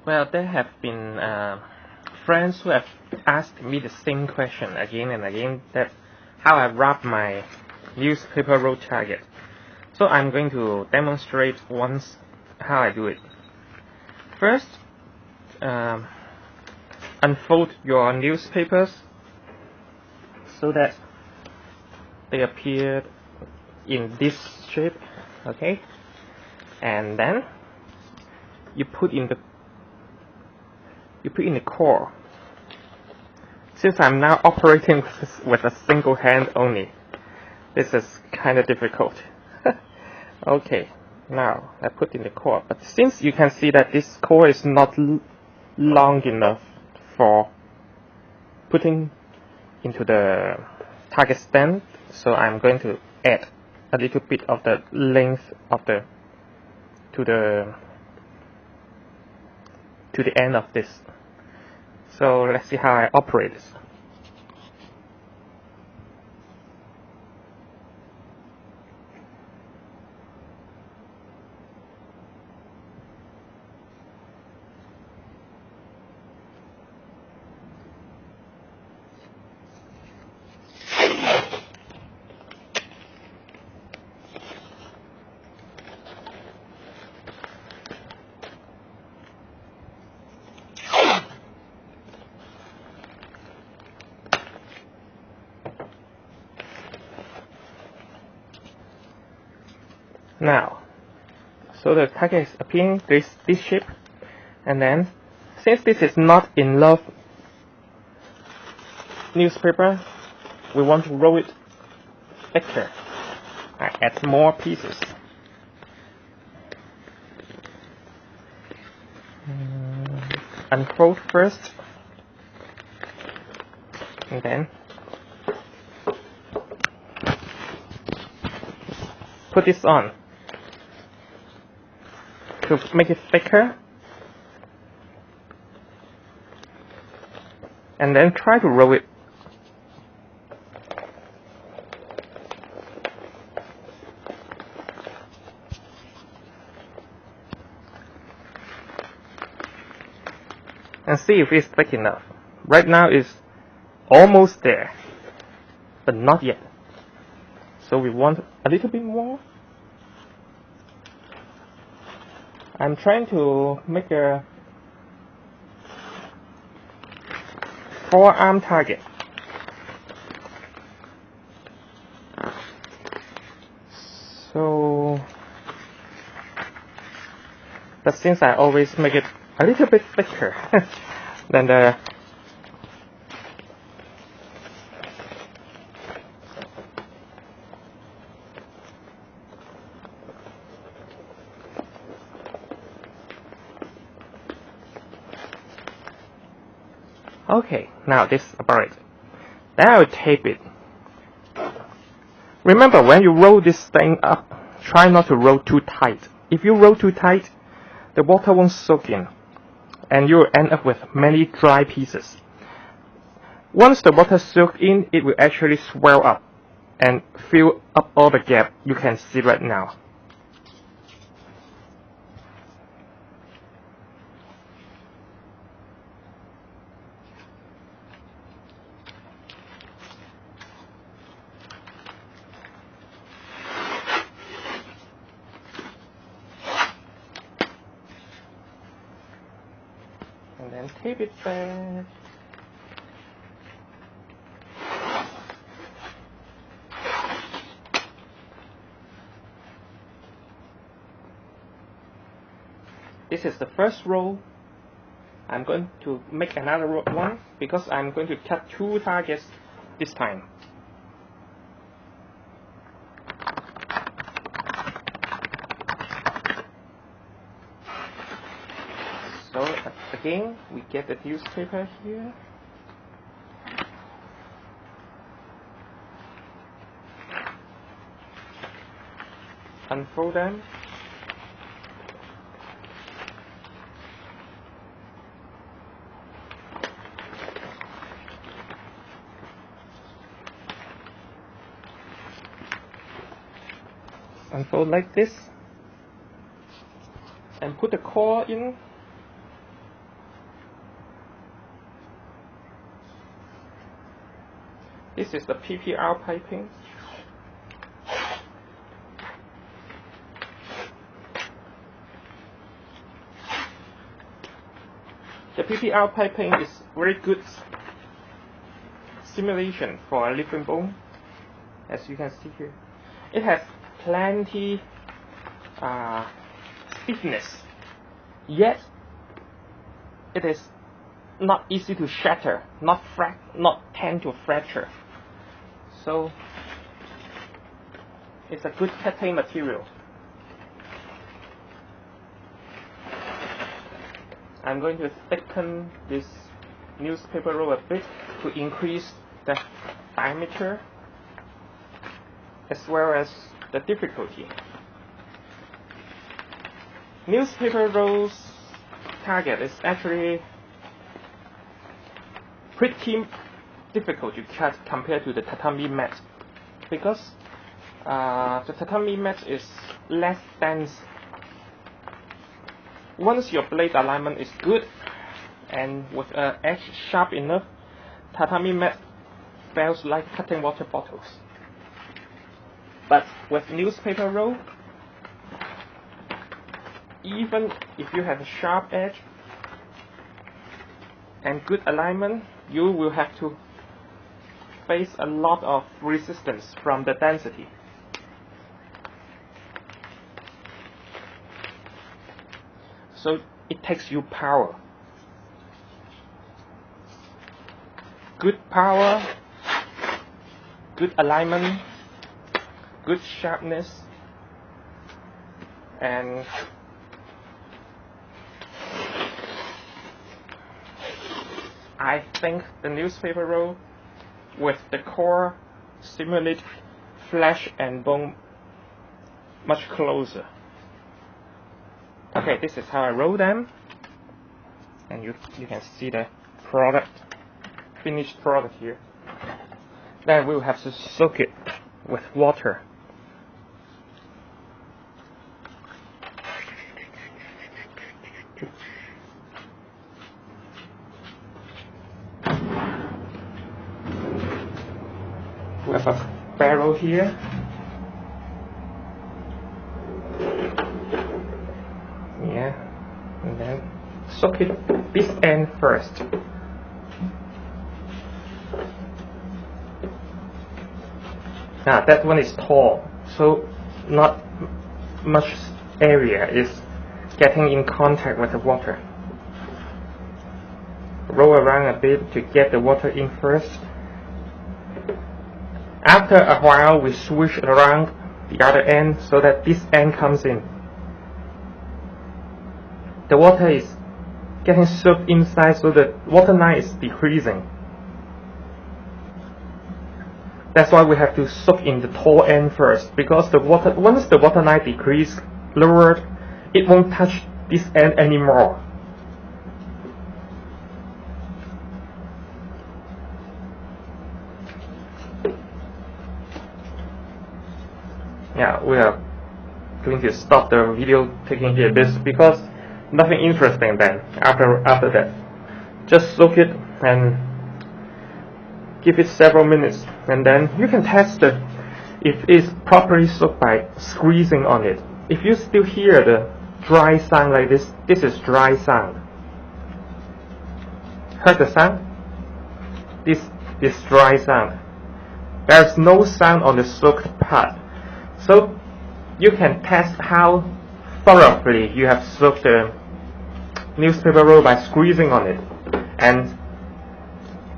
Well, there have been friends who have asked me the same question again and again, that how I wrap my newspaper road target. So I'm going to demonstrate once how I do it. First, unfold your newspapers so that they appear in this shape, okay? And then you put in the core. Since I'm now operating with a single hand only, this is kind of difficult. Okay, now I put in the core, but since you can see that this core is not long enough for putting into the target stand, so I'm going to add a little bit of the length of to the end of this. So let's see how I operate this. Now, so the target is appearing this shape, and then since this is not enough newspaper, we want to roll it thicker. I add more pieces. Unfold first, and then put this on to make it thicker, and then try to roll it. And see if it's thick enough. Right now it's almost there, but not yet. So we want a little bit more. I'm trying to make a forearm target. So, but since I always make it a little bit thicker than the Okay, now this is about it. Then I will tape it. Remember, when you roll this thing up, try not to roll too tight. If you roll too tight, the water won't soak in, and you will end up with many dry pieces. Once the water soaks in, it will actually swell up and fill up all the gap you can see right now. And then tape it back. This is the first roll. I'm going to make another one because I'm going to cut 2 targets this time. So again, we get the newspaper here. Unfold them. Unfold like this. And put the core in. This is the PPR piping. The PPR piping is very good simulation for a living bone, as you can see here. It has plenty stiffness, yet it is not easy to shatter, not tend to fracture. So it's a good cutting material. I'm going to thicken this newspaper roll a bit to increase the diameter as well as the difficulty. Newspaper roll's target is actually pretty difficult to cut compared to the tatami mat, because the tatami mat is less dense. Once your blade alignment is good and with an edge sharp enough, tatami mat feels like cutting water bottles. But with newspaper roll, even if you have a sharp edge and good alignment, you will have to face a lot of resistance from the density. So it takes you power. Good power, good alignment, good sharpness, and I think the newspaper roll with the core simulate flesh and bone much closer. Okay, this is how I roll them, and you can see the finished product here. Then we'll have to soak it with water. We have a barrel here. Yeah, and then soak it this end first. Now that one is tall, so not much area is getting in contact with the water. Roll around a bit to get the water in first. After a while, we switch around the other end so that this end comes in. The water is getting soaked inside, so the water line is decreasing. That's why we have to soak in the tall end first, because once the water line decreases lowered, it won't touch this end anymore. Yeah, we are going to stop the video taking here this because nothing interesting then after that. Just soak it and give it several minutes, and then you can test it if it's properly soaked by squeezing on it. If you still hear the dry sound like this, this is dry sound. Heard the sound? This is dry sound. There's no sound on the soaked part. So you can test how thoroughly you have soaked the newspaper roll by squeezing on it, and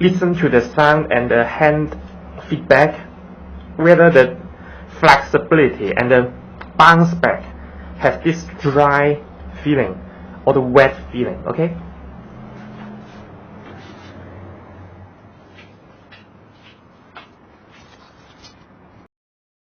listen to the sound and the hand feedback, whether the flexibility and the bounce back have this dry feeling or the wet feeling, okay?